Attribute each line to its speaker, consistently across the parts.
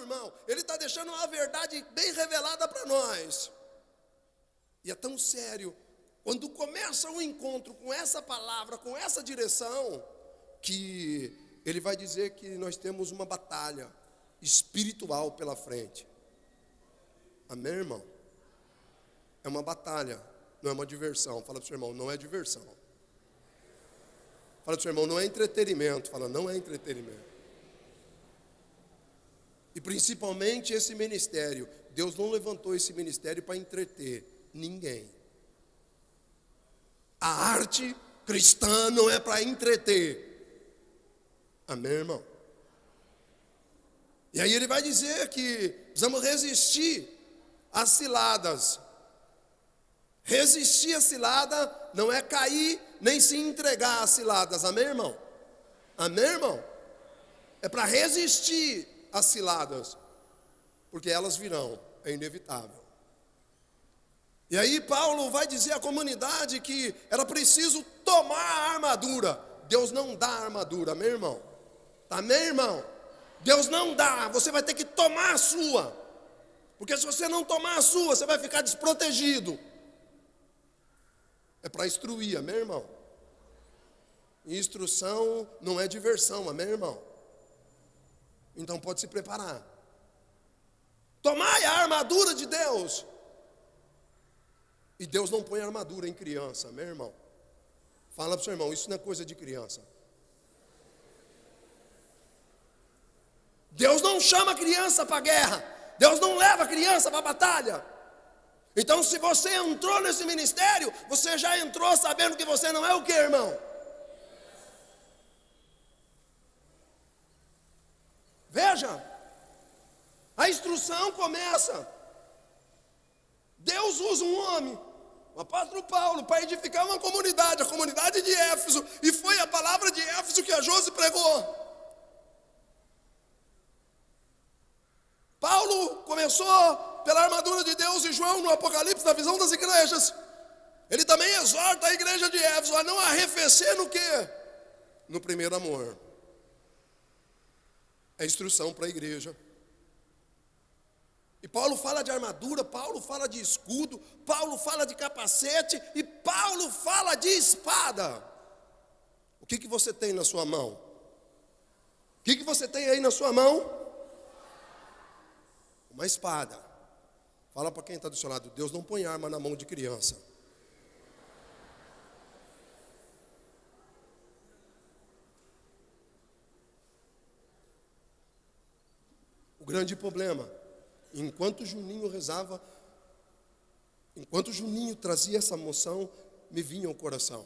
Speaker 1: irmão. Ele está deixando uma verdade bem revelada para nós. E é tão sério, quando começa um encontro com essa palavra, com essa direção, que ele vai dizer que nós temos uma batalha espiritual pela frente. Amém, irmão? É uma batalha, não é uma diversão. Fala para o seu irmão, não é diversão. Fala para o seu irmão, não é entretenimento. Fala, não é entretenimento. E principalmente esse ministério. Deus não levantou esse ministério para entreter ninguém. A arte cristã não é para entreter. Amém, irmão? E aí ele vai dizer que precisamos resistir às ciladas. Resistir à cilada não é cair nem se entregar às ciladas. Amém, irmão? Amém, irmão? É para resistir às ciladas, porque elas virão, é inevitável. E aí Paulo vai dizer à comunidade que era preciso tomar a armadura. Deus não dá armadura, amém, irmão? Amém, irmão? Deus não dá, você vai ter que tomar a sua. Porque se você não tomar a sua, você vai ficar desprotegido. É para instruir, amém, irmão? Instrução não é diversão, amém, irmão? Então pode se preparar. Tomai a armadura de Deus. E Deus não põe armadura em criança, amém, irmão? Fala para o seu irmão, isso não é coisa de criança. Deus não chama a criança para a guerra. Deus não leva a criança para a batalha. Então se você entrou nesse ministério, você já entrou sabendo que você não é o que, irmão? Veja, a instrução começa. Deus usa um homem, o apóstolo Paulo, para edificar uma comunidade, a comunidade de Éfeso, e foi a palavra de Éfeso que a Josi pregou. Paulo começou pela armadura de Deus e João no Apocalipse, na visão das igrejas. Ele também exorta a igreja de Éfeso a não arrefecer no quê? No primeiro amor. É instrução para a igreja. E Paulo fala de armadura, Paulo fala de escudo, Paulo fala de capacete e Paulo fala de espada. O que você tem na sua mão? O que você tem aí na sua mão? Uma espada. Fala para quem está do seu lado, Deus não põe arma na mão de criança. O grande problema, enquanto Juninho rezava, enquanto Juninho trazia essa moção, me vinha ao coração.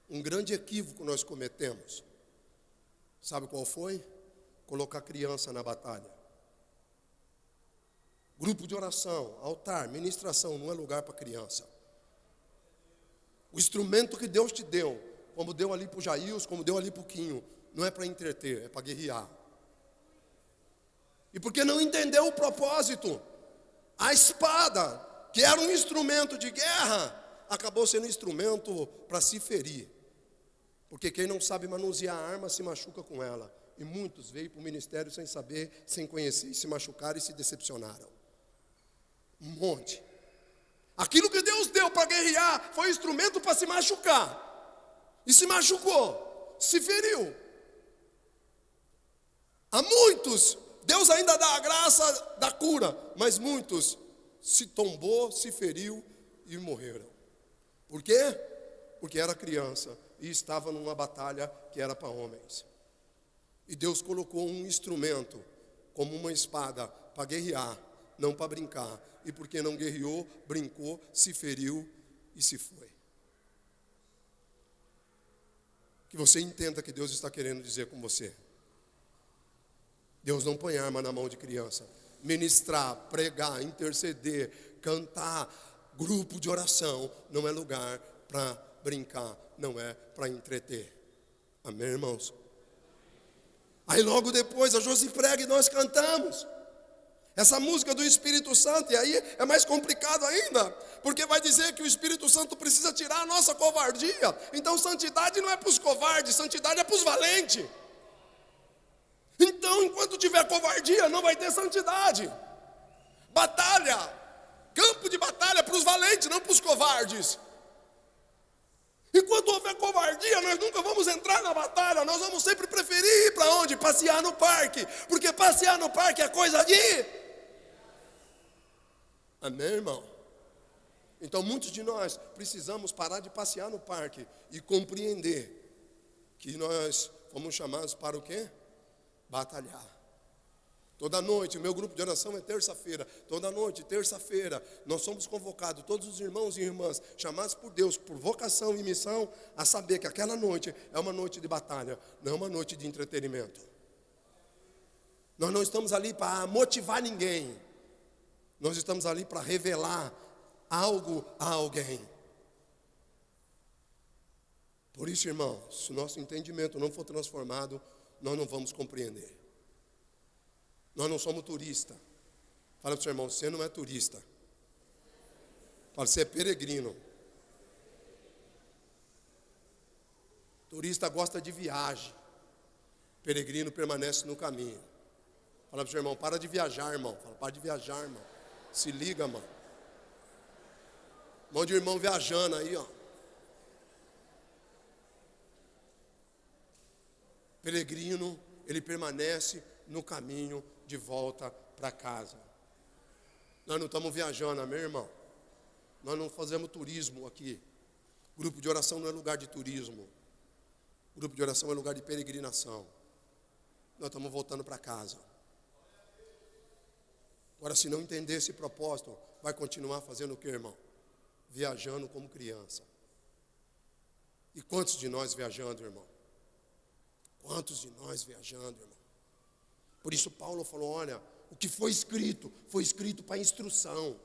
Speaker 1: Um grande equívoco nós cometemos. Sabe qual foi? Colocar criança na batalha. Grupo de oração, altar, ministração, não é lugar para criança. O instrumento que Deus te deu, como deu ali para o Jails, como deu ali para o Quinho, não é para entreter, é para guerrear. E porque não entendeu o propósito, a espada, que era um instrumento de guerra, acabou sendo um instrumento para se ferir. Porque quem não sabe manusear a arma se machuca com ela. E muitos veio para o ministério sem saber, sem conhecer, e se machucaram e se decepcionaram. Um monte. Aquilo que Deus deu para guerrear foi instrumento para se machucar. E se machucou, se feriu. A muitos, Deus ainda dá a graça da cura, mas muitos se tombou, se feriu e morreram. Por quê? Porque era criança e estava numa batalha que era para homens. E Deus colocou um instrumento, como uma espada, para guerrear, não para brincar. E porque não guerreou, brincou, se feriu e se foi. Que você entenda que Deus está querendo dizer com você. Deus não põe arma na mão de criança. Ministrar, pregar, interceder, cantar, grupo de oração, não é lugar para brincar, não é para entreter. Amém, irmãos? Aí logo depois a Josi prega e nós cantamos. Essa música do Espírito Santo, e aí é mais complicado ainda, porque vai dizer que o Espírito Santo precisa tirar a nossa covardia. Então santidade não é para os covardes, santidade é para os valentes. Então, enquanto tiver covardia, não vai ter santidade. Batalha, campo de batalha para os valentes, não para os covardes. Enquanto houver covardia, nós nunca vamos entrar na batalha. Nós vamos sempre preferir ir para onde? Passear no parque. Porque passear no parque é coisa de... Amém, irmão? Então, muitos de nós precisamos parar de passear no parque e compreender que nós fomos chamados para o quê? Batalhar. Toda noite, o meu grupo de oração é terça-feira. Toda noite, terça-feira, nós somos convocados, todos os irmãos e irmãs, chamados por Deus, por vocação e missão, a saber que aquela noite é uma noite de batalha, não é uma noite de entretenimento. Nós não estamos ali para motivar ninguém. Nós estamos ali para revelar algo a alguém. Por isso, irmão, se o nosso entendimento não for transformado, nós não vamos compreender. Nós não somos turista. Fala para o seu irmão, você não é turista. Fala, você é peregrino. Turista gosta de viagem. Peregrino permanece no caminho. Fala para o seu irmão, para de viajar, irmão. Fala, para de viajar, irmão. Se liga, mano. Um monte de irmão viajando aí, ó. Peregrino, ele permanece no caminho de volta para casa. Nós não estamos viajando, amém, irmão? Nós não fazemos turismo aqui. Grupo de oração não é lugar de turismo. Grupo de oração é lugar de peregrinação. Nós estamos voltando para casa. Agora, se não entender esse propósito, vai continuar fazendo o que, irmão? Viajando como criança. E quantos de nós viajando, irmão? Quantos de nós viajando, irmão? Por isso Paulo falou, olha, o que foi escrito para instrução.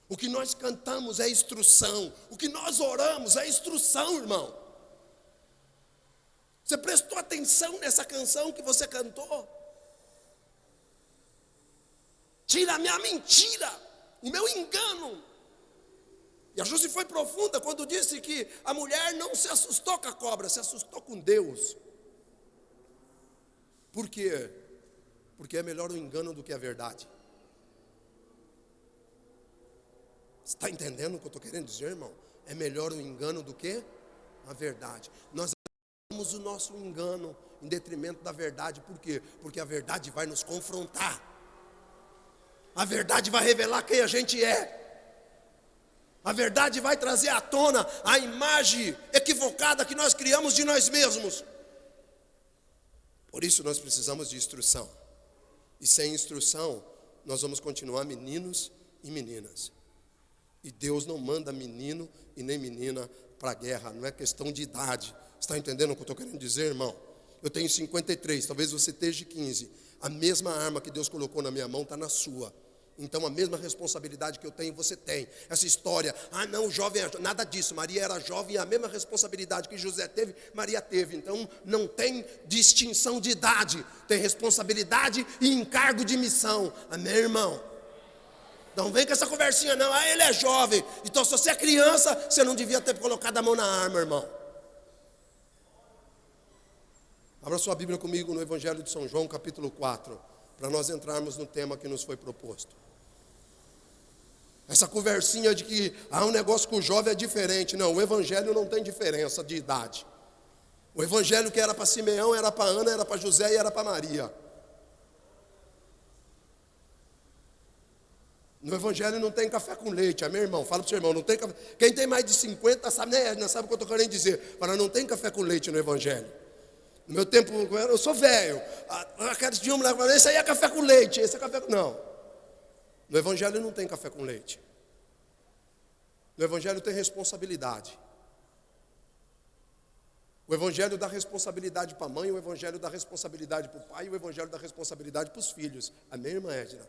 Speaker 1: O que nós cantamos é instrução. O que nós oramos é instrução, irmão. Você prestou atenção nessa canção que você cantou? Tira a minha mentira, o meu engano. E a Josi foi profunda quando disse que a mulher não se assustou com a cobra, se assustou com Deus. Por quê? Porque é melhor o engano do que a verdade. Você está entendendo o que eu estou querendo dizer, irmão? É melhor o engano do que a verdade. Nós usamos o nosso engano em detrimento da verdade. Por quê? Porque a verdade vai nos confrontar. A verdade vai revelar quem a gente é. A verdade vai trazer à tona a imagem equivocada que nós criamos de nós mesmos. Por isso nós precisamos de instrução. E sem instrução, nós vamos continuar meninos e meninas. E Deus não manda menino e nem menina para a guerra. Não é questão de idade. Está entendendo o que eu estou querendo dizer, irmão? Eu tenho 53, talvez você esteja 15. A mesma arma que Deus colocou na minha mão está na sua. Então a mesma responsabilidade que eu tenho, você tem. Essa história, não, o jovem, nada disso. Maria era jovem e a mesma responsabilidade que José teve, Maria teve. Então não tem distinção de idade. Tem responsabilidade e encargo de missão. Amém, irmão? Não vem com essa conversinha não, ele é jovem. Então se você é criança, você não devia ter colocado a mão na arma, irmão. Abra sua Bíblia comigo no Evangelho de São João, capítulo 4. Para nós entrarmos no tema que nos foi proposto. Essa conversinha de que um negócio com o jovem é diferente. Não, o evangelho não tem diferença de idade. O evangelho que era para Simeão, era para Ana, era para José e era para Maria. No evangelho não tem café com leite, amém, irmão? Fala para o seu irmão, não tem café. Quem tem mais de 50 sabe, né? Não sabe o que eu estou querendo dizer. Fala, não tem café com leite no evangelho. No meu tempo, eu sou velho. Aqueles de um falam, esse aí é café com leite, esse é café com... Não. No evangelho não tem café com leite. No evangelho tem responsabilidade. O evangelho dá responsabilidade para a mãe, o evangelho dá responsabilidade para o pai, e o evangelho dá responsabilidade para os filhos. Amém, irmã Edna?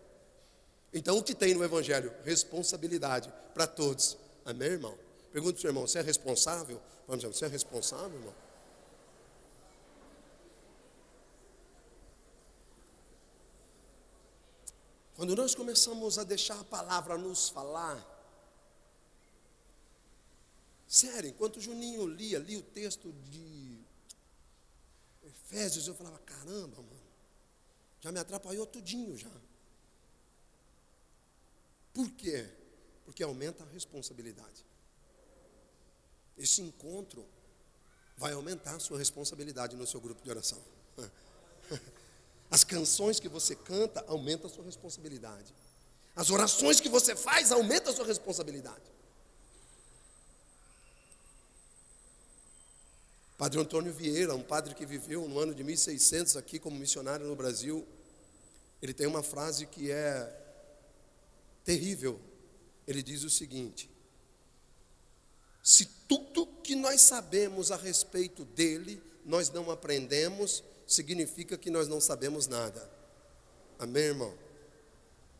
Speaker 1: Então o que tem no evangelho? Responsabilidade para todos. Amém, irmão? Pergunta para o seu irmão, você é responsável? Vamos dizer, você é responsável, irmão? Quando nós começamos a deixar a palavra nos falar, sério, enquanto o Juninho lia o texto de Efésios, eu falava, caramba, mano, Já me atrapalhou tudinho já. Por quê? Porque aumenta a responsabilidade. Esse encontro vai aumentar a sua responsabilidade no seu grupo de oração. As canções que você canta aumentam a sua responsabilidade. As orações que você faz aumentam a sua responsabilidade. Padre Antônio Vieira, um padre que viveu no ano de 1600 aqui como missionário no Brasil, ele tem uma frase que é terrível. Ele diz o seguinte: se tudo que nós sabemos a respeito dele, nós não aprendemos, significa que nós não sabemos nada. Amém, irmão?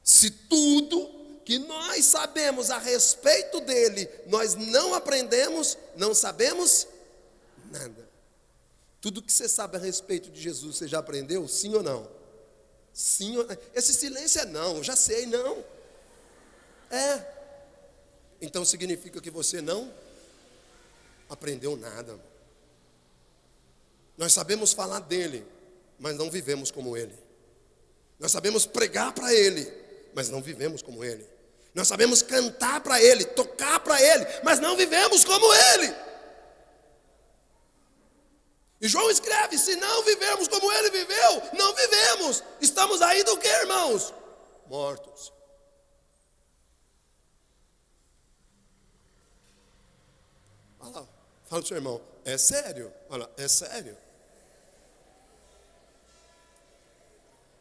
Speaker 1: Se tudo que nós sabemos a respeito dele, nós não aprendemos, não sabemos nada. Tudo que você sabe a respeito de Jesus, você já aprendeu? Sim ou não? Sim ou não? Esse silêncio é não, já sei, não. Então significa que você não aprendeu nada. Nós sabemos falar dele, mas não vivemos como ele. Nós sabemos pregar para ele, mas não vivemos como ele. Nós sabemos cantar para ele, tocar para ele, mas não vivemos como ele. E João escreve: se não vivemos como ele viveu, não vivemos. Estamos aí do que, irmãos? Mortos. Fala pro seu irmão, é sério? Olha, é sério.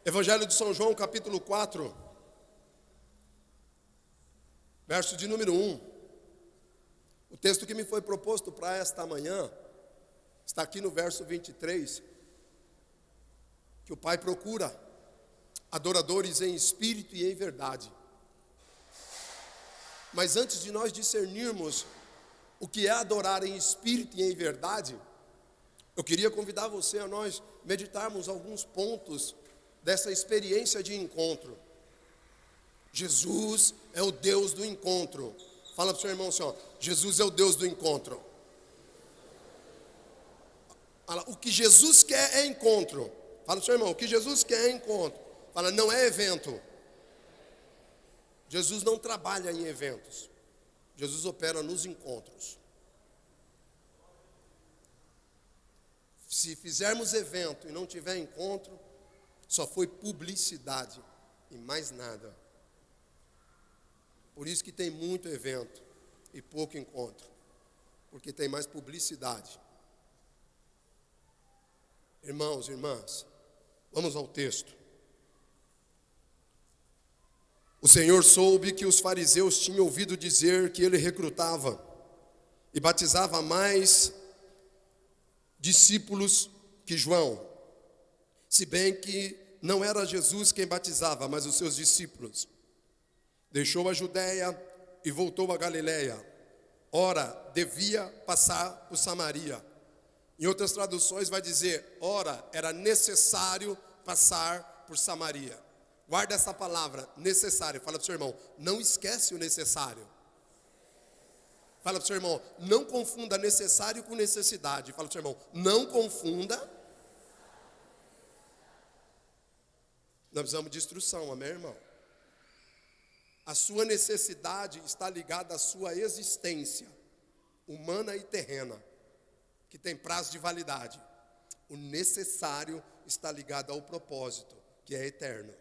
Speaker 1: Evangelho de São João, capítulo 4, verso de número 1. O texto que me foi proposto para esta manhã está aqui no verso 23, que o Pai procura adoradores em espírito e em verdade. Mas antes de nós discernirmos o que é adorar em espírito e em verdade, eu queria convidar você a nós meditarmos alguns pontos dessa experiência de encontro. Jesus é o Deus do encontro. Fala para o seu irmão assim, ó, Jesus é o Deus do encontro. Fala, o que Jesus quer é encontro. Fala para o seu irmão, o que Jesus quer é encontro. Fala, não é evento. Jesus não trabalha em eventos. Jesus opera nos encontros. Se fizermos evento e não tiver encontro, só foi publicidade e mais nada. Por isso que tem muito evento e pouco encontro, porque tem mais publicidade. Irmãos e irmãs, vamos ao texto. O Senhor soube que os fariseus tinham ouvido dizer que ele recrutava e batizava mais discípulos que João, se bem que não era Jesus quem batizava, mas os seus discípulos. Deixou a Judéia e voltou a Galiléia. Ora, devia passar por Samaria. Em outras traduções vai dizer, ora, era necessário passar por Samaria. Guarda essa palavra, necessário. Fala para o seu irmão, não esquece o necessário. Fala para o seu irmão, não confunda necessário com necessidade. Fala para o seu irmão, não confunda. Nós precisamos de instrução, amém, irmão? A sua necessidade está ligada à sua existência humana e terrena, que tem prazo de validade. O necessário está ligado ao propósito, que é eterno.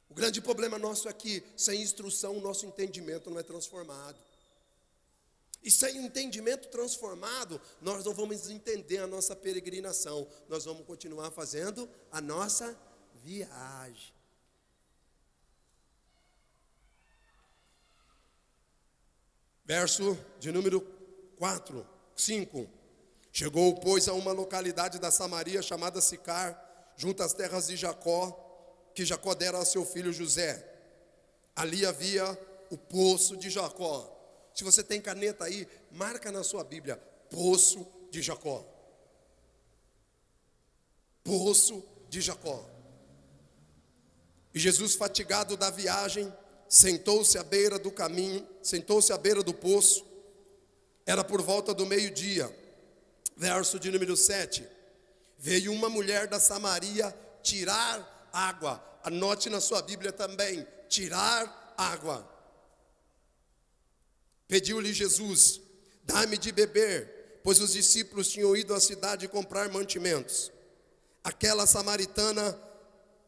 Speaker 1: O grande problema nosso é que, sem instrução, o nosso entendimento não é transformado. E sem o entendimento transformado, nós não vamos entender a nossa peregrinação. Nós vamos continuar fazendo a nossa viagem. Verso de número 5. Chegou, pois, a uma localidade da Samaria chamada Sicar, junto às terras de Jacó, que Jacó dera a seu filho José. Ali havia o poço de Jacó. Se você tem caneta aí, marca na sua Bíblia, poço de Jacó. Poço de Jacó. E Jesus, fatigado da viagem, sentou-se à beira do caminho, sentou-se à beira do poço. Era por volta do meio-dia. Verso de número 7. veio uma mulher da Samaria tirar água. Anote na sua Bíblia também, tirar água. Pediu-lhe Jesus: dá-me de beber, pois os discípulos tinham ido à cidade comprar mantimentos. Aquela samaritana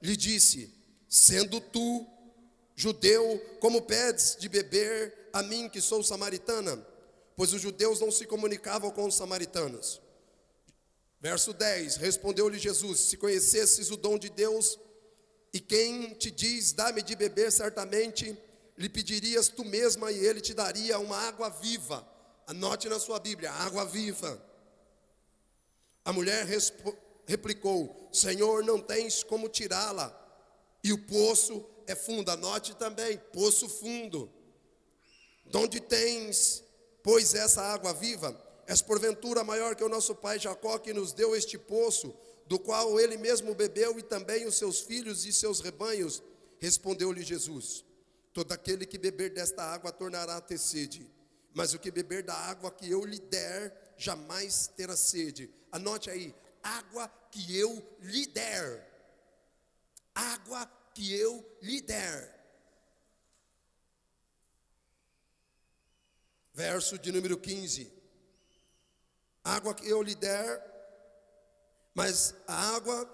Speaker 1: lhe disse: sendo tu judeu, como pedes de beber a mim que sou samaritana? Pois os judeus não se comunicavam com os samaritanos. Verso 10, respondeu-lhe Jesus: se conhecesses o dom de Deus, e quem te diz, dá-me de beber, certamente lhe pedirias tu mesma, e ele te daria uma água viva. Anote na sua Bíblia, água viva. A mulher replicou: Senhor, não tens como tirá-la, e o poço é fundo. Anote também, poço fundo. De onde tens, pois, essa água viva? És porventura maior que o nosso pai Jacó, que nos deu este poço, do qual ele mesmo bebeu, e também os seus filhos e seus rebanhos? Respondeu-lhe Jesus: todo aquele que beber desta água tornará a ter sede, mas o que beber da água que eu lhe der, jamais terá sede. Anote aí, água que eu lhe der. Água que eu lhe der. Verso de número 15. Água que eu lhe der, mas a água,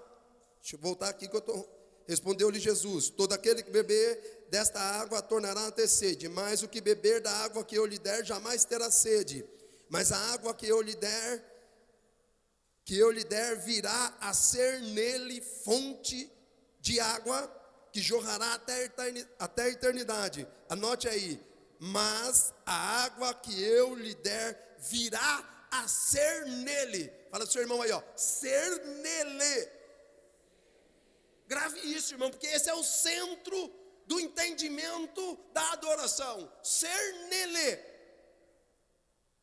Speaker 1: deixa eu voltar aqui que eu estou. Respondeu-lhe Jesus: todo aquele que beber desta água tornará a ter sede, mas o que beber da água que eu lhe der jamais terá sede. Mas a água que eu lhe der virá a ser nele fonte de água que jorrará até a eternidade. Anote aí, mas a água que eu lhe der virá a ser nele. Fala pro seu irmão aí, ó, ser nele. Grave isso, irmão, porque esse é o centro do entendimento da adoração. Ser nele.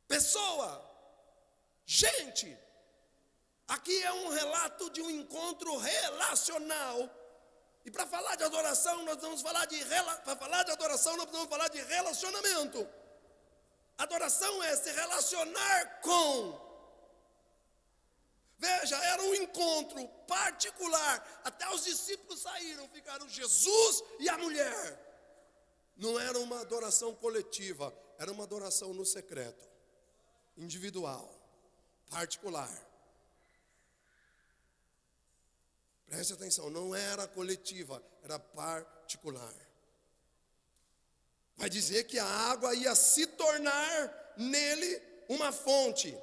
Speaker 1: Pessoa, gente. Aqui é um relato de um encontro relacional. E para falar de adoração, nós vamos falar de relacionamento. Adoração é se relacionar com. Veja, era um encontro particular. Até os discípulos saíram, ficaram Jesus e a mulher. Não era uma adoração coletiva, era uma adoração no secreto, individual, particular. Preste atenção, não era coletiva, era particular. Vai dizer que a água ia se tornar nele uma fonte.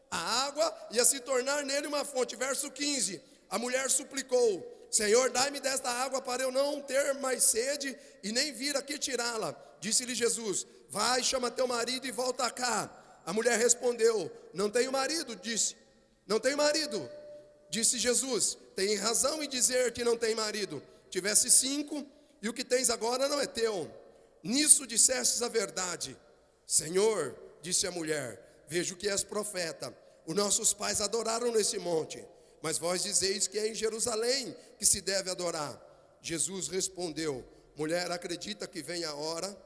Speaker 1: A água ia se tornar nele uma fonte. Verso 15, a mulher suplicou: Senhor, dai-me desta água para eu não ter mais sede e nem vir aqui tirá-la. Disse-lhe Jesus: vai, chama teu marido e volta cá. A mulher respondeu: não tenho marido. Não tenho marido. Disse Jesus: tem razão em dizer que não tem marido. Tivesse 5 e o que tens agora não é teu. Nisso dissestes a verdade. Senhor, disse a mulher, vejo que és profeta. Os nossos pais adoraram nesse monte, mas vós dizeis que é em Jerusalém que se deve adorar. Jesus respondeu: mulher, acredita que vem a hora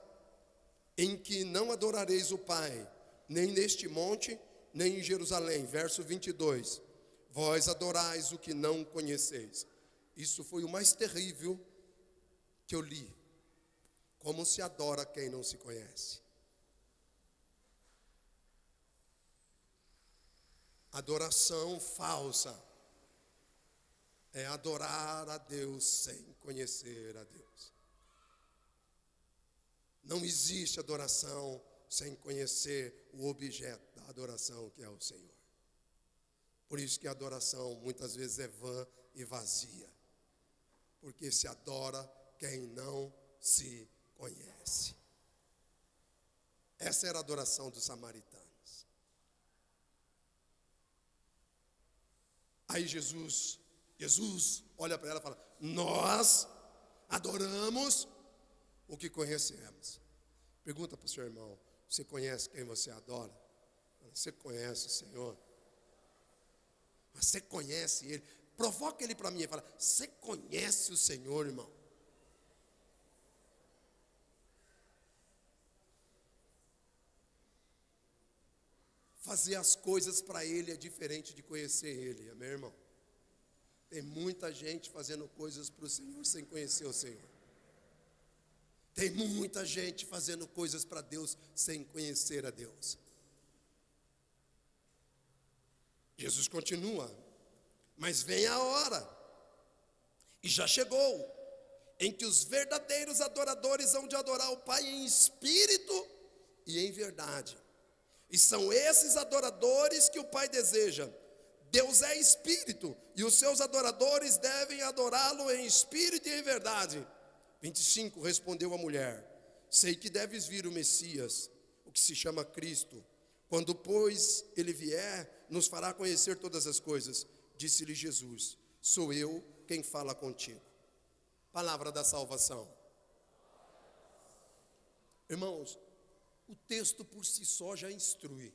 Speaker 1: em que não adorareis o Pai, nem neste monte, nem em Jerusalém. Verso 22. Vós adorais o que não conheceis. Isso foi o mais terrível que eu li. Como se adora quem não se conhece. Adoração falsa é adorar a Deus sem conhecer a Deus. Não existe adoração sem conhecer o objeto da adoração, que é o Senhor. Por isso que a adoração muitas vezes é vã e vazia. Porque se adora quem não se conhece. Essa era a adoração dos samaritanos. Aí Jesus olha para ela e fala: nós adoramos o que conhecemos. Pergunta para o seu irmão: você conhece quem você adora? Você conhece o Senhor? Você conhece Ele? Provoca Ele para mim e fala: você conhece o Senhor, irmão? Fazer as coisas para Ele é diferente de conhecer Ele, amém, irmão? Tem muita gente fazendo coisas para o Senhor sem conhecer o Senhor. Tem muita gente fazendo coisas para Deus sem conhecer a Deus. Jesus continua, mas vem a hora, e já chegou, em que os verdadeiros adoradores hão de adorar o Pai em espírito e em verdade. E são esses adoradores que o Pai deseja. Deus é espírito, e os seus adoradores devem adorá-lo em espírito e em verdade. 25, respondeu a mulher, sei que deves vir o Messias, o que se chama Cristo. Quando, pois, ele vier, nos fará conhecer todas as coisas. Disse-lhe Jesus, sou eu quem fala contigo. Palavra da salvação. Irmãos, o texto por si só já instrui.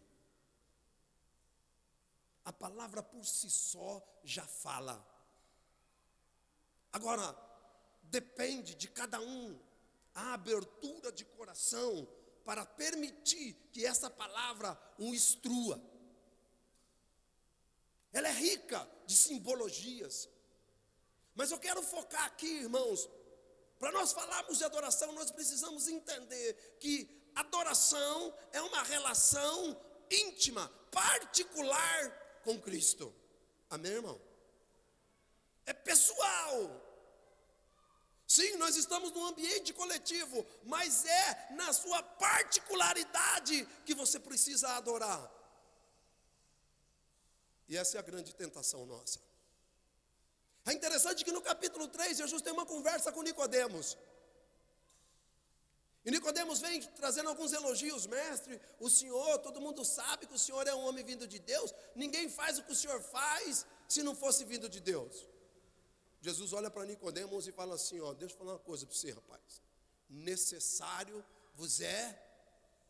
Speaker 1: A palavra por si só já fala. Agora, depende de cada um a abertura de coração para permitir que essa palavra o instrua. Ela é rica de simbologias. Mas eu quero focar aqui, irmãos, para nós falarmos de adoração, nós precisamos entender que adoração é uma relação íntima, particular com Cristo. Amém, irmão? É pessoal. Sim, nós estamos num ambiente coletivo, mas é na sua particularidade que você precisa adorar. E essa é a grande tentação nossa. É interessante que no capítulo 3, Jesus tem uma conversa com Nicodemos. E Nicodemos vem trazendo alguns elogios, mestre, o senhor, todo mundo sabe que o senhor é um homem vindo de Deus, ninguém faz o que o senhor faz se não fosse vindo de Deus. Jesus olha para Nicodemos e fala assim, deixa eu falar uma coisa para você, rapaz. Necessário vos é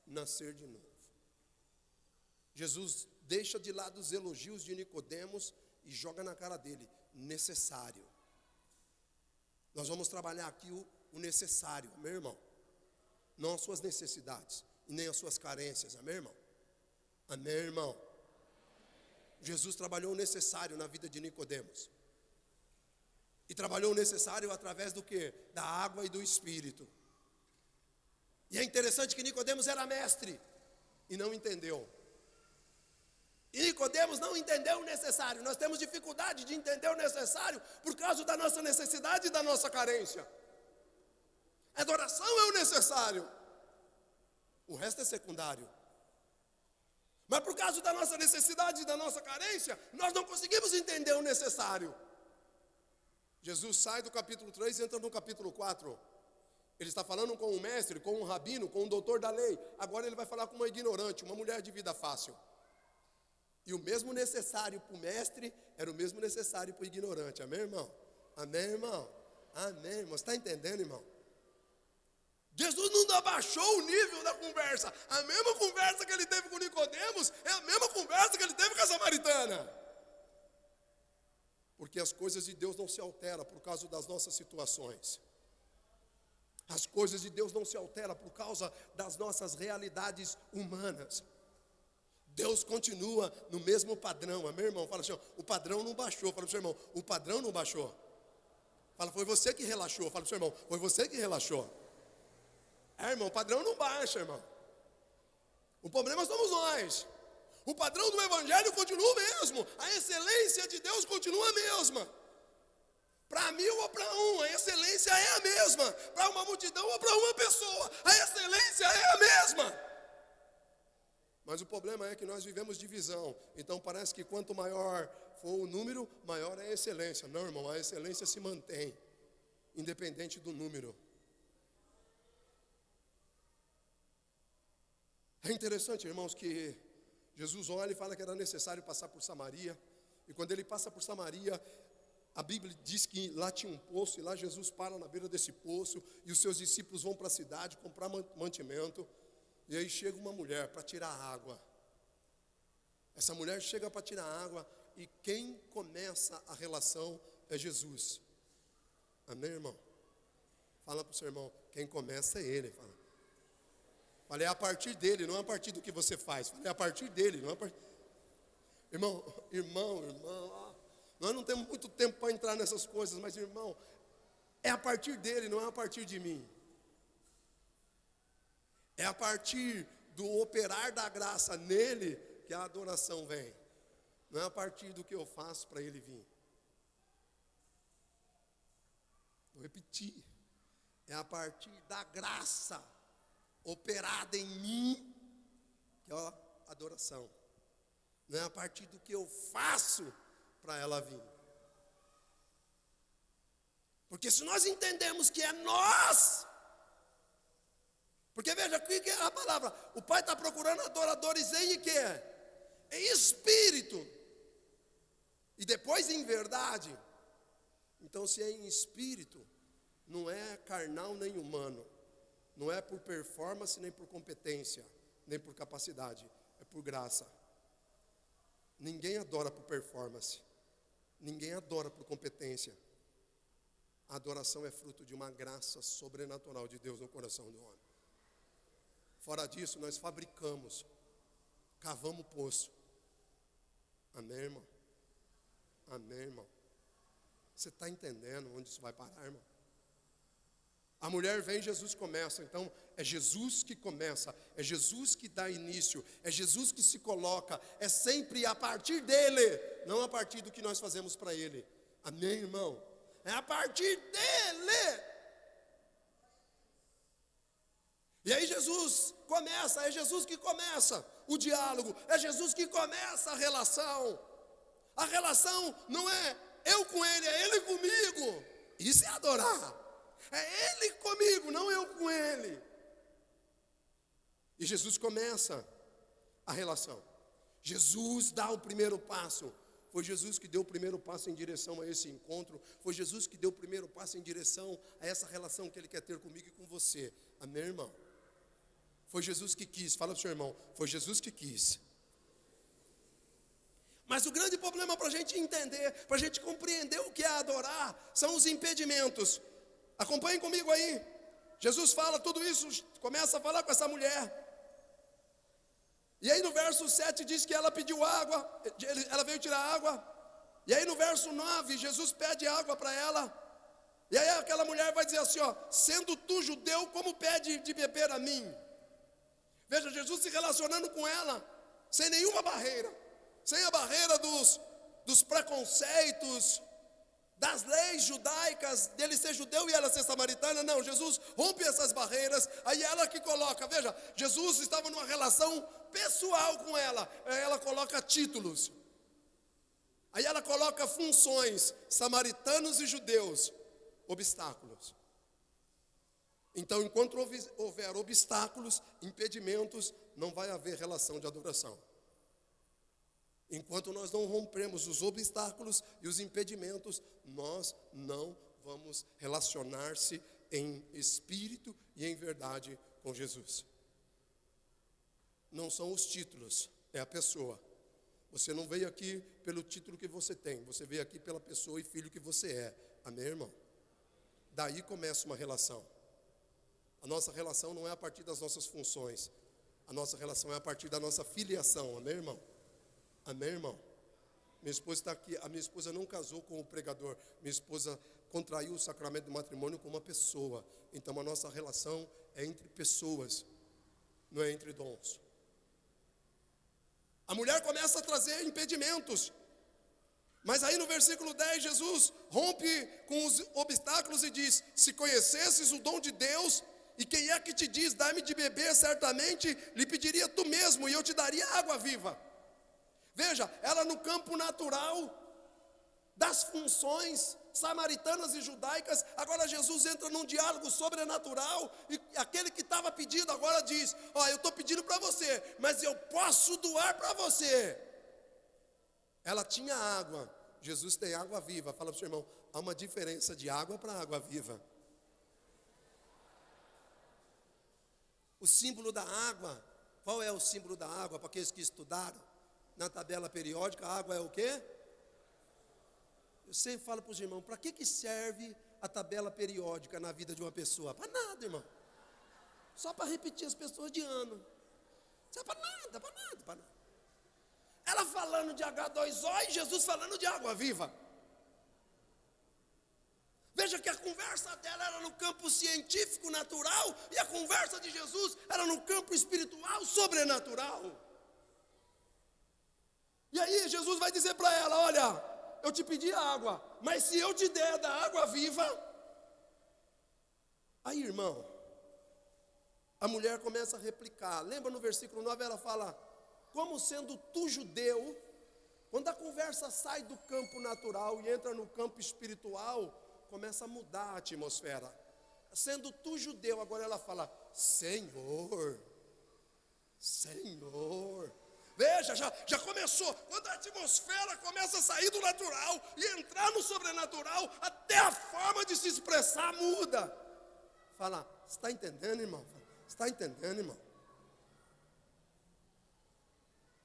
Speaker 1: nascer de novo. Jesus deixa de lado os elogios de Nicodemos e joga na cara dele, necessário. Nós vamos trabalhar aqui o necessário, meu irmão. Não as suas necessidades e nem as suas carências, amém, irmão? Amém, irmão? Jesus trabalhou o necessário na vida de Nicodemos. E trabalhou o necessário através do quê? Da água e do Espírito. E é interessante que Nicodemos era mestre e não entendeu. E Nicodemos não entendeu o necessário. Nós temos dificuldade de entender o necessário por causa da nossa necessidade e da nossa carência. A adoração é o necessário. O resto é secundário. Mas por causa da nossa necessidade e da nossa carência, nós não conseguimos entender o necessário. Jesus sai do capítulo 3 e entra no capítulo 4. Ele está falando com um mestre, com um rabino, com um doutor da lei. Agora ele vai falar com uma ignorante, uma mulher de vida fácil. E o mesmo necessário para o mestre era o mesmo necessário para o ignorante. Amém, irmão? Amém, irmão? Amém, irmão? Você está entendendo, irmão? Jesus não abaixou o nível da conversa. A mesma conversa que ele teve com Nicodemos é a mesma conversa que ele teve com a samaritana. Porque as coisas de Deus não se alteram por causa das nossas situações. As coisas de Deus não se alteram por causa das nossas realidades humanas. Deus continua no mesmo padrão, amém, irmão? Fala assim, o padrão não baixou. Fala para o seu irmão, o padrão não baixou. Fala, foi você que relaxou. Fala para o seu irmão, foi você que relaxou. Irmão, o padrão não baixa, irmão. O problema somos nós. O padrão do evangelho continua o mesmo. A excelência de Deus continua a mesma. Para 1000 ou para um, a excelência é a mesma. Para uma multidão ou para uma pessoa, a excelência é a mesma. Mas o problema é que nós vivemos divisão. Então parece que quanto maior for o número, maior é a excelência. Não, irmão, a excelência se mantém, independente do número. É interessante, irmãos, que Jesus olha e fala que era necessário passar por Samaria. E quando ele passa por Samaria, a Bíblia diz que lá tinha um poço. E lá Jesus para na beira desse poço. E os seus discípulos vão para a cidade comprar mantimento. E aí chega uma mulher para tirar água. Essa mulher chega para tirar água. E quem começa a relação é Jesus. Amém, irmão? Fala para o seu irmão, quem começa é ele. Falei, é a partir dele, não é a partir do que você faz. Falei, é a partir dele, não é a partir... Irmão, Nós não temos muito tempo para entrar nessas coisas, mas irmão, é a partir dele, não é a partir de mim. É a partir do operar da graça nele que a adoração vem. Não é a partir do que eu faço para ele vir. Vou repetir. É a partir da graça operada em mim que é a adoração. Não é a partir do que eu faço para ela vir. Porque se nós entendemos que é nós, porque veja, o que é a palavra? O Pai está procurando adoradores em quê? Em espírito. E depois em verdade. Então se é em espírito, não é carnal nem humano. Não é por performance, nem por competência, nem por capacidade. É por graça. Ninguém adora por performance. Ninguém adora por competência. A adoração é fruto de uma graça sobrenatural de Deus no coração do homem. Fora disso, nós fabricamos, cavamos poço. Amém, irmão? Amém, irmão? Você está entendendo onde isso vai parar, irmão? A mulher vem, Jesus começa. Então, é Jesus que começa, é Jesus que dá início, é Jesus que se coloca, é sempre a partir dele, não a partir do que nós fazemos para ele. Amém, irmão? É a partir dele. E aí Jesus começa, é Jesus que começa o diálogo, é Jesus que começa a relação. A relação não é eu com ele, é ele comigo. Isso é adorar. É ele comigo, não eu com ele. E Jesus começa a relação. Jesus dá o primeiro passo. Foi Jesus que deu o primeiro passo em direção a esse encontro. Foi Jesus que deu o primeiro passo em direção a essa relação que ele quer ter comigo e com você. Amém, irmão? Foi Jesus que quis. Fala para o seu irmão. Foi Jesus que quis. Mas o grande problema para a gente entender, para a gente compreender o que é adorar, são os impedimentos. Acompanhem comigo aí. Jesus fala tudo isso, começa a falar com essa mulher. E aí no verso 7 diz que ela pediu água, ela veio tirar água. E aí no verso 9, Jesus pede água para ela. E aí aquela mulher vai dizer assim, ó, sendo tu judeu, como pede de beber a mim? Veja, Jesus se relacionando com ela, sem nenhuma barreira. Sem a barreira dos preconceitos, das leis judaicas, dele ser judeu e ela ser samaritana. Não, Jesus rompe essas barreiras. Aí ela que coloca, veja, Jesus estava numa relação pessoal com ela. Aí ela coloca títulos. Aí ela coloca funções, samaritanos e judeus, obstáculos. Então, enquanto houver obstáculos, impedimentos, não vai haver relação de adoração. Enquanto nós não rompermos os obstáculos e os impedimentos, nós não vamos relacionar-se em espírito e em verdade com Jesus. Não são os títulos, é a pessoa. Você não veio aqui pelo título que você tem, você veio aqui pela pessoa e filho que você é. Amém, irmão? Daí começa uma relação. A nossa relação não é a partir das nossas funções. A nossa relação é a partir da nossa filiação. Amém, irmão? Amém, irmão? Minha esposa está aqui. A minha esposa não casou com o pregador. Minha esposa contraiu o sacramento do matrimônio com uma pessoa. Então a nossa relação é entre pessoas, não é entre dons. A mulher começa a trazer impedimentos. Mas aí no versículo 10, Jesus rompe com os obstáculos e diz: se conhecesses o dom de Deus, e quem é que te diz, dá-me de beber, certamente lhe pediria tu mesmo, e eu te daria água viva. Veja, ela no campo natural das funções samaritanas e judaicas, agora Jesus entra num diálogo sobrenatural, e aquele que estava pedindo agora diz: ó, eu estou pedindo para você, mas eu posso doar para você. Ela tinha água, Jesus tem água viva. Fala para o seu irmão, há uma diferença de água para água viva. O símbolo da água, qual é o símbolo da água para aqueles que estudaram? Na tabela periódica, a água é o quê? Eu sempre falo para os irmãos, para que serve a tabela periódica na vida de uma pessoa? Para nada, irmão. Só para repetir as pessoas de ano. Não é para nada, para nada, para nada. Ela falando de H2O e Jesus falando de água viva. Veja que a conversa dela era no campo científico, natural, e a conversa de Jesus era no campo espiritual, sobrenatural. E aí Jesus vai dizer para ela: olha, eu te pedi água, mas se eu te der da água viva... Aí, irmão, a mulher começa a replicar. Lembra no versículo 9, ela fala: como sendo tu judeu... Quando a conversa sai do campo natural e entra no campo espiritual, começa a mudar a atmosfera. Sendo tu judeu, agora ela fala: Senhor, Senhor. Veja, já começou. Quando a atmosfera começa a sair do natural e entrar no sobrenatural, até a forma de se expressar muda. Fala: está entendendo, irmão? Está entendendo, irmão?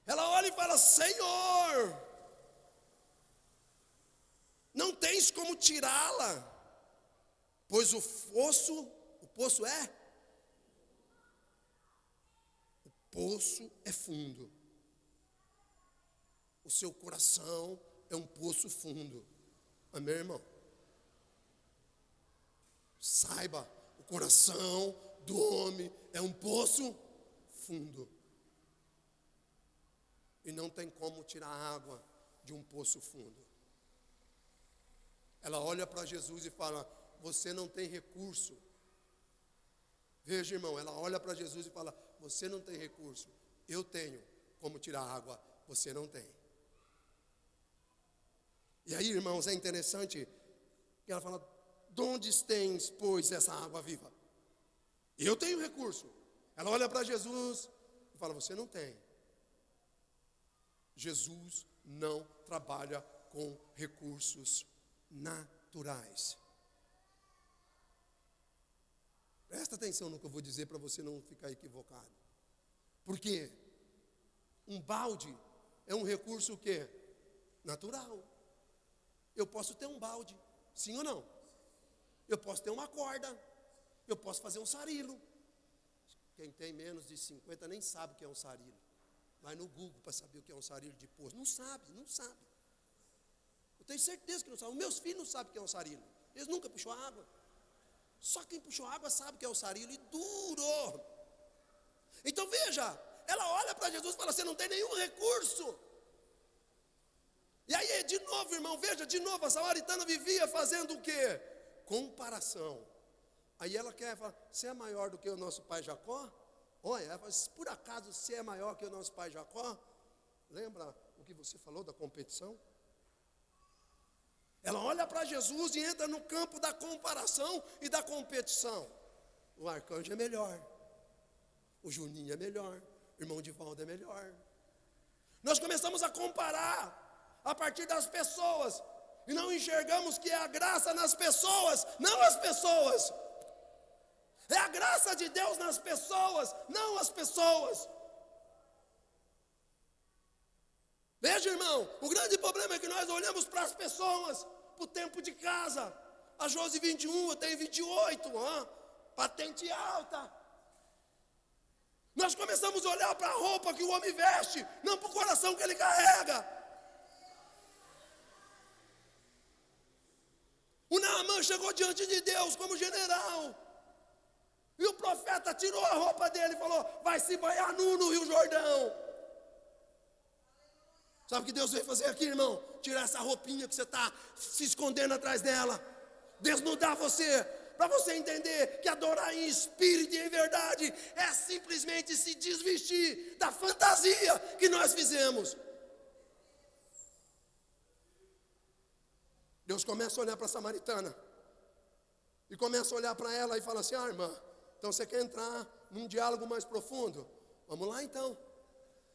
Speaker 1: Ela olha e fala: Senhor, não tens como tirá-la, pois o poço é fundo. O seu coração é um poço fundo. Amém, irmão? Saiba, o coração do homem é um poço fundo. E não tem como tirar água de um poço fundo. Ela olha para Jesus e fala: você não tem recurso. Veja, irmão, ela olha para Jesus e fala: você não tem recurso. Eu tenho como tirar água, você não tem. E aí, irmãos, é interessante que ela fala: de onde tens, pois, essa água viva? Eu tenho recurso. Ela olha para Jesus e fala: você não tem. Jesus não trabalha com recursos naturais. Presta atenção no que eu vou dizer para você não ficar equivocado. Porque um balde é um recurso o quê? Natural. Eu posso ter um balde, sim ou não? Eu posso ter uma corda, eu posso fazer um sarilo. Quem tem menos de 50 nem sabe o que é um sarilo. Vai no Google para saber o que é um sarilo de poço. Não sabe. Eu tenho certeza que não sabe. Os meus filhos não sabem o que é um sarilo. Eles nunca puxou água. Só quem puxou água sabe o que é o sarilo e duro. Então veja, ela olha para Jesus e fala: você não tem nenhum recurso. E aí, de novo, irmão, veja, de novo, a samaritana vivia fazendo o quê? Comparação. Aí ela quer falar: você é maior do que o nosso pai Jacó? Olha, ela fala: por acaso você é maior que o nosso pai Jacó? Lembra o que você falou da competição? Ela olha para Jesus e entra no campo da comparação e da competição. O Arcanjo é melhor, o Juninho é melhor, o irmão Divaldo é melhor. Nós começamos a comparar a partir das pessoas e não enxergamos que é a graça nas pessoas, não as pessoas. É a graça de Deus nas pessoas, não as pessoas. Veja, irmão, o grande problema é que nós olhamos para as pessoas, para o tempo de casa. A Josi 21, eu tenho 28, patente alta. Nós começamos a olhar para a roupa que o homem veste, não para o coração que ele carrega. O Naamã chegou diante de Deus como general. E o profeta tirou a roupa dele e falou: vai se banhar nu no Rio Jordão. Sabe o que Deus veio fazer aqui, irmão? Tirar essa roupinha que você está se escondendo atrás dela. Desnudar você, para você entender que adorar em espírito e em verdade é simplesmente se desvestir da fantasia que nós fizemos. Deus começa a olhar para a samaritana e começa a olhar para ela e fala assim: irmã, então você quer entrar num diálogo mais profundo? Vamos lá então.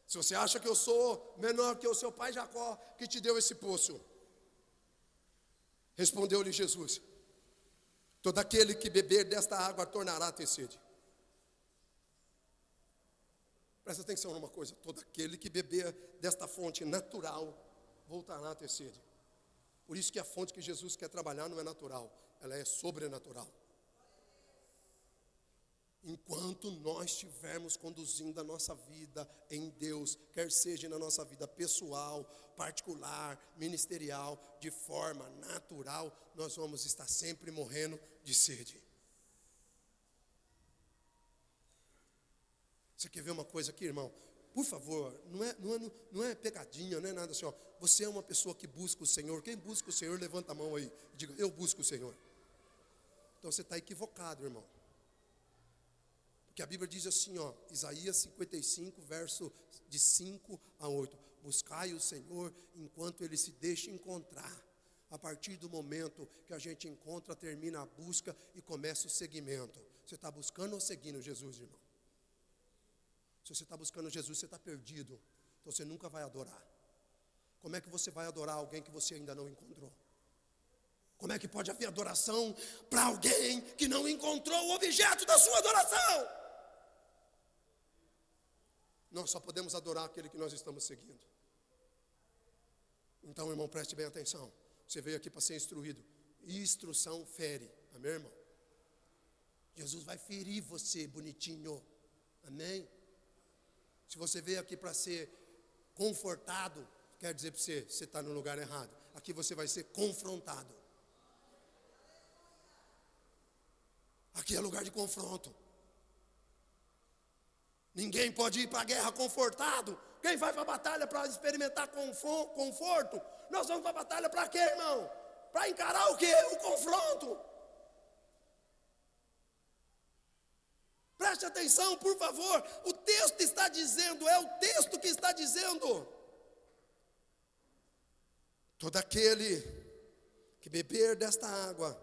Speaker 1: Se você acha que eu sou menor que o seu pai Jacó, que te deu esse poço. Respondeu-lhe Jesus: todo aquele que beber desta água tornará a ter sede. Presta atenção numa coisa: todo aquele que beber desta fonte natural voltará a ter sede. Por isso que a fonte que Jesus quer trabalhar não é natural, ela é sobrenatural. Enquanto nós estivermos conduzindo a nossa vida em Deus, quer seja na nossa vida pessoal, particular, ministerial, de forma natural, nós vamos estar sempre morrendo de sede. Você quer ver uma coisa aqui, irmão? Por favor, não é pegadinha, não é nada assim, ó. Você é uma pessoa que busca o Senhor. Quem busca o Senhor, levanta a mão aí e diga, eu busco o Senhor. Então você está equivocado, irmão. Porque a Bíblia diz assim, ó, Isaías 55, verso de 5 a 8. Buscai o Senhor enquanto Ele se deixa encontrar. A partir do momento que a gente encontra, termina a busca e começa o seguimento. Você está buscando ou seguindo Jesus, irmão? Se você está buscando Jesus, você está perdido. Então você nunca vai adorar. Como é que você vai adorar alguém que você ainda não encontrou? Como é que pode haver adoração para alguém que não encontrou o objeto da sua adoração? Nós só podemos adorar aquele que nós estamos seguindo. Então, irmão, preste bem atenção. Você veio aqui para ser instruído. Instrução fere. Amém, irmão? Jesus vai ferir você, bonitinho. Amém? Se você veio aqui para ser confortado, quer dizer para você, você está no lugar errado. Aqui você vai ser confrontado. Aqui é lugar de confronto. Ninguém pode ir para a guerra confortado. Quem vai para a batalha para experimentar conforto? Nós vamos para a batalha para quê, irmão? Para encarar o quê? O confronto. Preste atenção, por favor. O texto está dizendo, é o texto que está dizendo. Todo aquele que beber desta água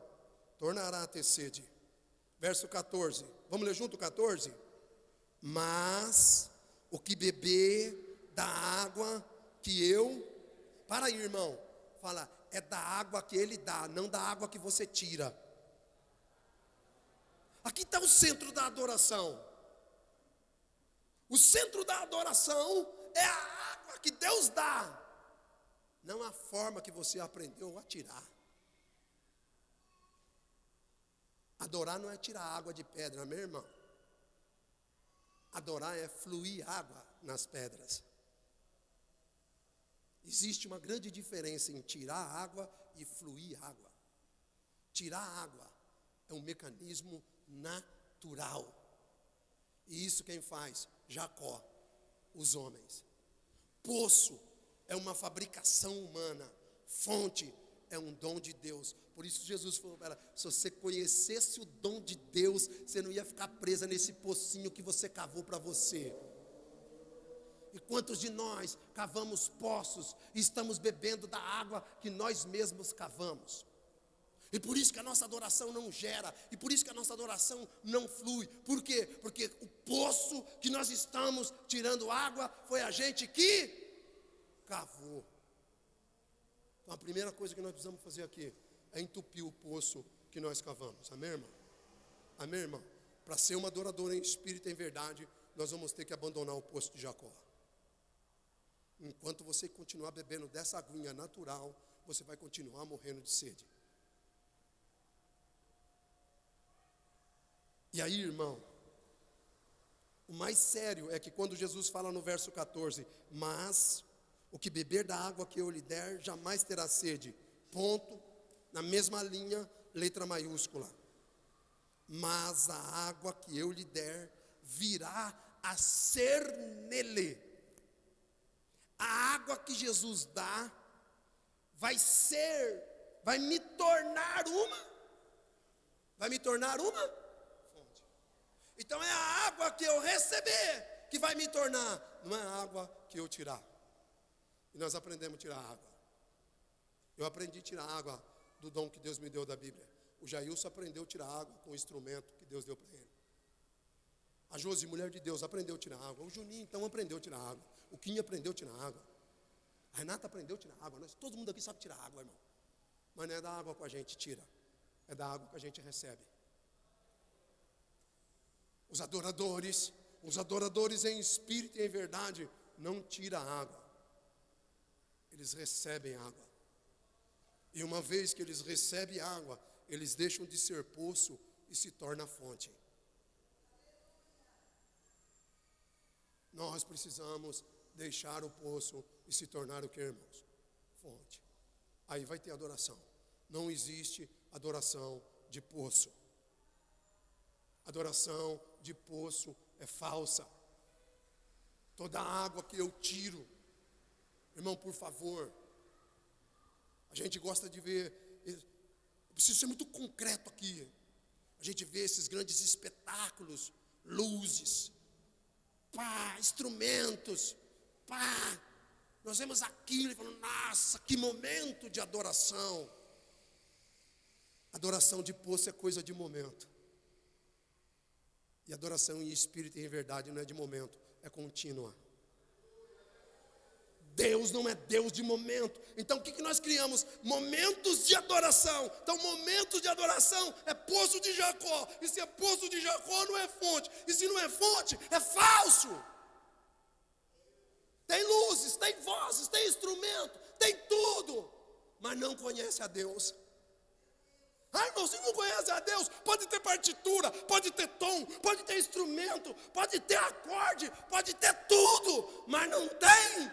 Speaker 1: tornará a ter sede. Verso 14. Vamos ler junto o 14? Mas o que beber da água que eu... Para aí, irmão. Fala, é da água que ele dá, não da água que você tira. Aqui está o centro da adoração. O centro da adoração é a água que Deus dá, não a forma que você aprendeu a tirar. Adorar não é tirar água de pedra, meu irmão. Adorar é fluir água nas pedras. Existe uma grande diferença em tirar água e fluir água. Tirar água é um mecanismo natural. E isso quem faz? Jacó, os homens. Poço é uma fabricação humana. Fonte é um dom de Deus. Por isso Jesus falou para ela, se você conhecesse o dom de Deus, você não ia ficar presa nesse pocinho que você cavou para você. E quantos de nós cavamos poços e estamos bebendo da água que nós mesmos cavamos? E por isso que a nossa adoração não gera, e por isso que a nossa adoração não flui. Por quê? Porque o poço que nós estamos tirando água foi a gente que cavou. Então a primeira coisa que nós precisamos fazer aqui é entupir o poço que nós cavamos. Amém, irmão? Amém, irmão? Para ser uma adoradora em espírito e em verdade, nós vamos ter que abandonar o poço de Jacó. Enquanto você continuar bebendo dessa aguinha natural, você vai continuar morrendo de sede. E aí, irmão, o mais sério é que quando Jesus fala no verso 14, mas o que beber da água que eu lhe der, jamais terá sede. Ponto, na mesma linha, letra maiúscula. Mas a água que eu lhe der, virá a ser nele. A água que Jesus dá, vai me tornar uma fonte. Então é a água que eu receber que vai me tornar, não é a água que eu tirar. E nós aprendemos a tirar água. Eu aprendi a tirar água do dom que Deus me deu da Bíblia. O Jailson aprendeu a tirar água com o instrumento que Deus deu para ele. A Josi, mulher de Deus, aprendeu a tirar água. O Juninho, então, aprendeu a tirar água. O Quinho aprendeu a tirar água. A Renata aprendeu a tirar água. Todo mundo aqui sabe tirar água, irmão. Mas não é da água que a gente tira. É da água que a gente recebe. Os adoradores em espírito e em verdade, não tiram água. Eles recebem água. E uma vez que eles recebem água, eles deixam de ser poço e se torna fonte. Nós precisamos deixar o poço e se tornar o que, irmãos? Fonte. Aí vai ter adoração. Não existe adoração de poço. Adoração de poço é falsa. Toda a água que eu tiro, irmão, por favor, a gente gosta de ver, eu preciso ser muito concreto aqui. A gente vê esses grandes espetáculos, luzes, instrumentos, nós vemos aquilo e falamos, nossa, que momento de adoração. Adoração de poço é coisa de momento. E adoração em espírito e em verdade não é de momento, é contínua. Deus não é Deus de momento. Então o que nós criamos? Momentos de adoração. Então momentos de adoração é poço de Jacó. E se é poço de Jacó não é fonte. E se não é fonte, é falso. Tem luzes, tem vozes, tem instrumento, tem tudo. Mas não conhece a Deus. Irmão, se não conhece a Deus, pode ter partitura, pode ter tom, pode ter instrumento, pode ter acorde, pode ter tudo, mas não tem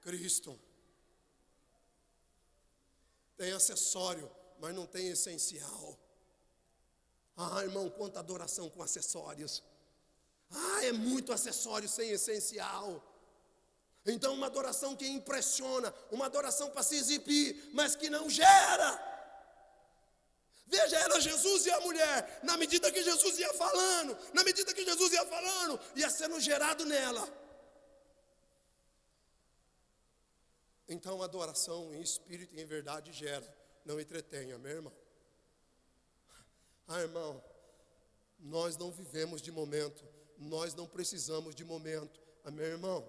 Speaker 1: Cristo. Tem acessório, mas não tem essencial. Irmão, quanta adoração com acessórios. É muito acessório sem essencial. Então uma adoração que impressiona, uma adoração para se exibir, mas que não gera. Veja, era Jesus e a mulher, na medida que Jesus ia falando, ia sendo gerado nela. Então a adoração em espírito e em verdade gera, não entretenha, meu irmão. Irmão, nós não vivemos de momento, nós não precisamos de momento, meu irmão.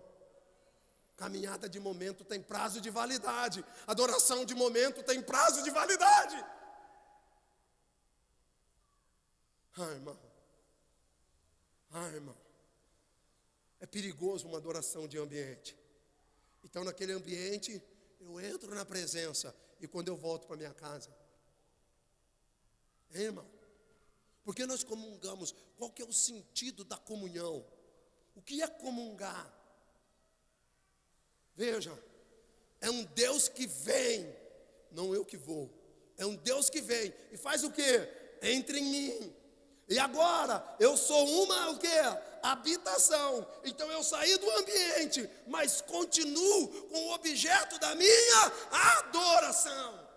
Speaker 1: Caminhada de momento tem prazo de validade, adoração de momento tem prazo de validade. Irmão, é perigoso uma adoração de ambiente. Então naquele ambiente, eu entro na presença, e quando eu volto para minha casa, irmão, porque nós comungamos, qual que é o sentido da comunhão? O que é comungar? Veja, é um Deus que vem, não eu que vou, é um Deus que vem, e faz o quê? Entra em mim. E agora, eu sou o quê? Habitação. Então eu saí do ambiente, mas continuo com o objeto da minha adoração.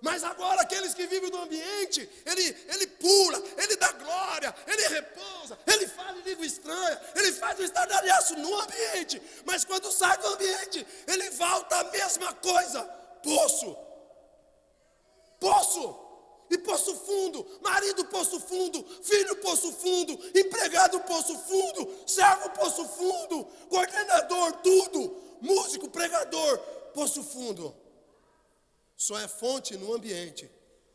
Speaker 1: Mas agora aqueles que vivem no ambiente, ele pula, ele dá glória, ele repousa, ele fala em língua estranha, ele faz o estardalhaço no ambiente. Mas quando sai do ambiente, ele volta a mesma coisa. Poço. E poço fundo, marido poço fundo, filho poço fundo, empregado poço fundo, servo poço fundo, coordenador, tudo, músico, pregador, poço fundo. Só é fonte no ambiente,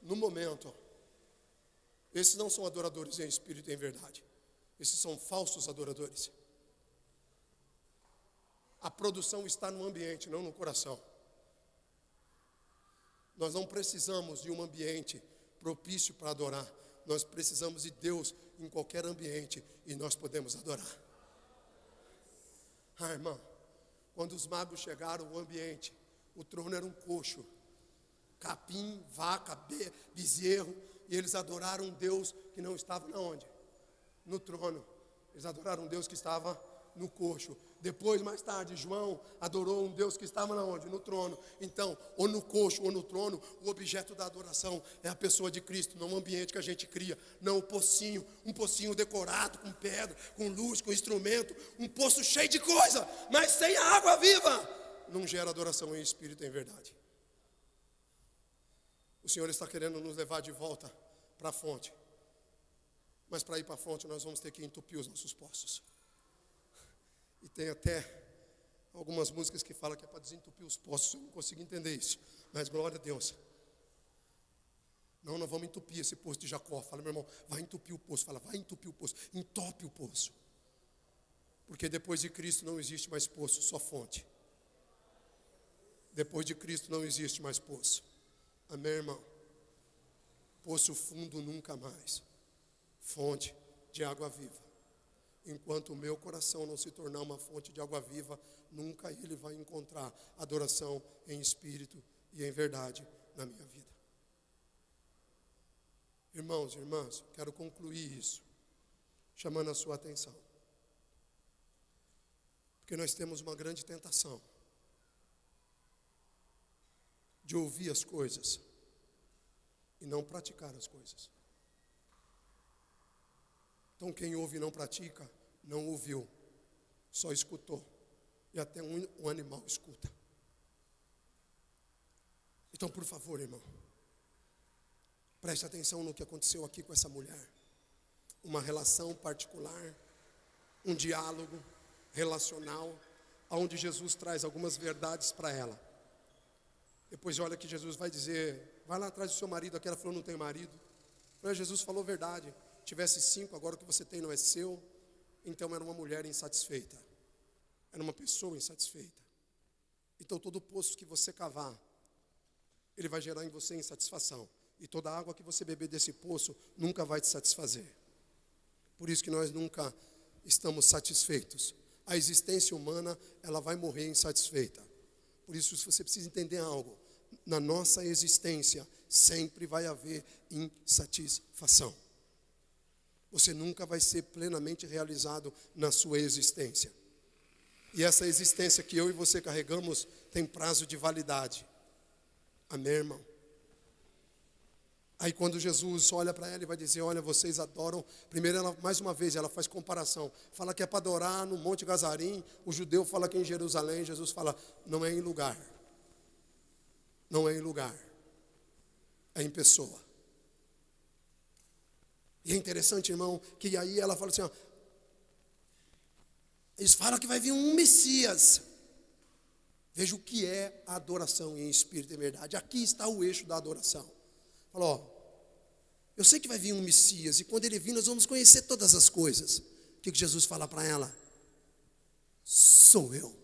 Speaker 1: no momento. Esses não são adoradores em espírito e em verdade. Esses são falsos adoradores. A produção está no ambiente, não no coração. Nós não precisamos de um ambiente propício para adorar. Nós precisamos de Deus em qualquer ambiente e nós podemos adorar. Irmão, quando os magos chegaram ao ambiente, o trono era um coxo, capim, vaca, bezerro, e eles adoraram um Deus que não estava na onde? No trono. Eles adoraram um Deus que estava no coxo. Depois, mais tarde, João adorou um Deus que estava na onde? No trono. Então, ou no coxo ou no trono, o objeto da adoração é a pessoa de Cristo, não o ambiente que a gente cria, não o pocinho, um pocinho decorado com pedra, com luz, com instrumento, um poço cheio de coisa, mas sem a água viva, não gera adoração em espírito e em verdade. O Senhor está querendo nos levar de volta para a fonte, mas para ir para a fonte nós vamos ter que entupir os nossos poços. E tem até algumas músicas que falam que é para desentupir os poços. Eu não consigo entender isso, mas glória a Deus. Não, nós vamos entupir esse poço de Jacó. Fala, meu irmão, vai entupir o poço. Fala, vai entupir o poço, entope o poço. Porque depois de Cristo não existe mais poço, só fonte. Depois de Cristo não existe mais poço. Amém, irmão? Poço fundo nunca mais. Fonte de água viva. Enquanto o meu coração não se tornar uma fonte de água viva, nunca ele vai encontrar adoração em espírito e em verdade na minha vida. Irmãos e irmãs, quero concluir isso, chamando a sua atenção. Porque nós temos uma grande tentação de ouvir as coisas e não praticar as coisas. Então quem ouve e não pratica, não ouviu, só escutou. E até um animal escuta. Então, por favor, irmão, preste atenção no que aconteceu aqui com essa mulher. Uma relação particular, um diálogo relacional, onde Jesus traz algumas verdades para ela. Depois olha que Jesus vai dizer, vai lá atrás do seu marido. Aquela falou, não tem marido. Mas Jesus falou verdade. Tivesse 5, agora o que você tem não é seu. Então era uma mulher insatisfeita. Era uma pessoa insatisfeita. Então todo poço que você cavar, ele vai gerar em você insatisfação. E toda água que você beber desse poço nunca vai te satisfazer. Por isso que nós nunca estamos satisfeitos. A existência humana, ela vai morrer insatisfeita. Por isso você precisa entender algo. Na nossa existência sempre vai haver insatisfação. Você nunca vai ser plenamente realizado na sua existência. E essa existência que eu e você carregamos tem prazo de validade. Amém, irmão? Aí quando Jesus olha para ela e vai dizer, olha, vocês adoram. Primeiro, ela, mais uma vez, ela faz comparação. Fala que é para adorar no Monte Gazarim. O judeu fala que é em Jerusalém. Jesus fala, não é em lugar. Não é em lugar. É em pessoa. E é interessante, irmão, que aí ela fala assim, ó, eles falam que vai vir um Messias. Veja o que é a adoração em espírito e verdade. Aqui está o eixo da adoração. Fala, ó, eu sei que vai vir um Messias, e quando ele vir nós vamos conhecer todas as coisas. O que Jesus fala para ela? Sou eu.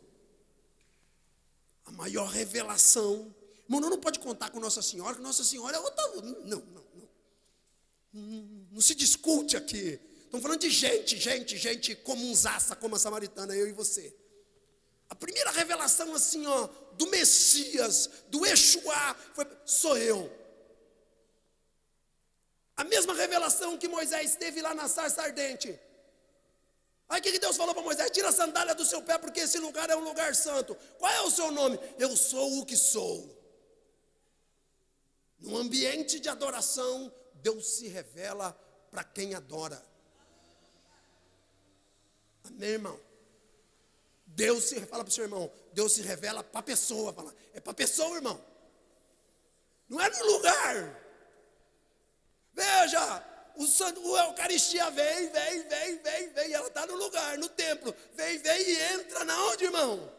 Speaker 1: A maior revelação. Irmão, não pode contar com Nossa Senhora, que Nossa Senhora é outra. Não se discute aqui. Estamos falando de gente comunzaça, como a samaritana, eu e você. A primeira revelação assim, ó, do Messias, do Yeshua, foi, sou eu. A mesma revelação que Moisés teve lá na sarça ardente. Aí o que Deus falou para Moisés? Tira a sandália do seu pé, porque esse lugar é um lugar santo. Qual é o seu nome? Eu sou o que sou. No ambiente de adoração, Deus se revela para quem adora. Amém, irmão? Deus se fala para o seu irmão, Deus se revela para a pessoa. Fala, é para a pessoa, irmão. Não é no lugar. Veja, a Eucaristia vem, ela está no lugar, no templo. Vem e entra na onde, irmão?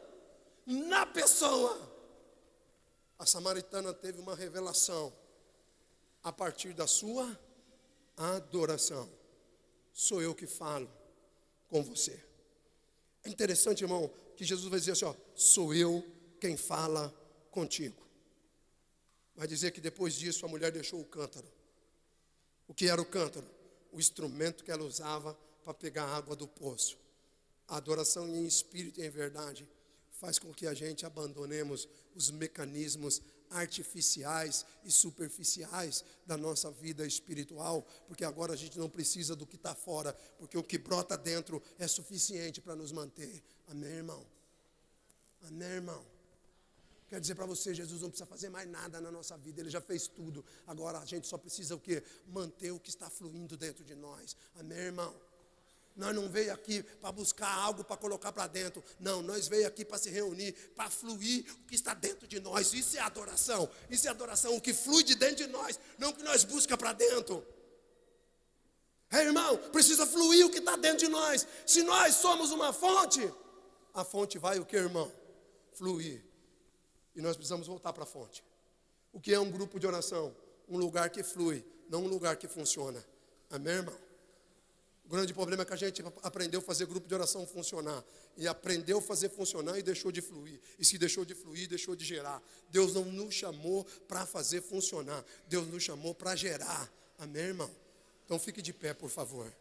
Speaker 1: Na pessoa. A samaritana teve uma revelação a partir da sua adoração. Sou eu que falo com você. É interessante, irmão, que Jesus vai dizer assim, ó, sou eu quem fala contigo. Vai dizer que depois disso a mulher deixou o cântaro. O que era o cântaro? O instrumento que ela usava para pegar a água do poço. A adoração em espírito e em verdade faz com que a gente abandonemos os mecanismos artificiais e superficiais da nossa vida espiritual, porque agora a gente não precisa do que está fora, porque o que brota dentro é suficiente para nos manter. Amém, irmão? Amém, irmão? Quero dizer para você, Jesus não precisa fazer mais nada na nossa vida, Ele já fez tudo. Agora a gente só precisa o quê? Manter o que está fluindo dentro de nós. Amém, irmão? Nós não veio aqui para buscar algo para colocar para dentro. Não, nós veio aqui para se reunir, para fluir o que está dentro de nós. Isso é adoração. Isso é adoração, o que flui de dentro de nós, não o que nós buscamos para dentro. Irmão, precisa fluir o que está dentro de nós. Se nós somos uma fonte, a fonte vai o que, irmão? Fluir. E nós precisamos voltar para a fonte. O que é um grupo de oração? Um lugar que flui, não um lugar que funciona. Amém, irmão? O grande problema é que a gente aprendeu a fazer grupo de oração funcionar. E aprendeu a fazer funcionar e deixou de fluir. E se deixou de fluir, deixou de gerar. Deus não nos chamou para fazer funcionar. Deus nos chamou para gerar. Amém, irmão? Então fique de pé, por favor.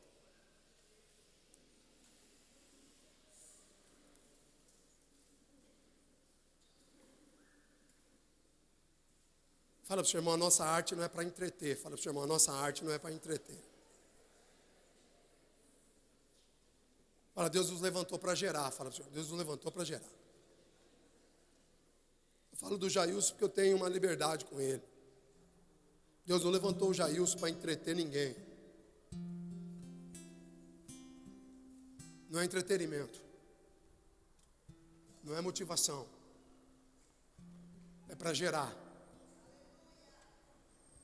Speaker 1: Fala para o seu irmão, a nossa arte não é para entreter. Fala para o seu irmão, a nossa arte não é para entreter. Fala, Deus nos levantou para gerar. Fala para o seu irmão, Deus nos levantou para gerar. Eu falo do Jailson porque eu tenho uma liberdade com ele. Deus não levantou o Jailson para entreter ninguém. Não é entretenimento. Não é motivação. É para gerar.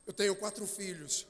Speaker 1: Eu tenho 4 filhos.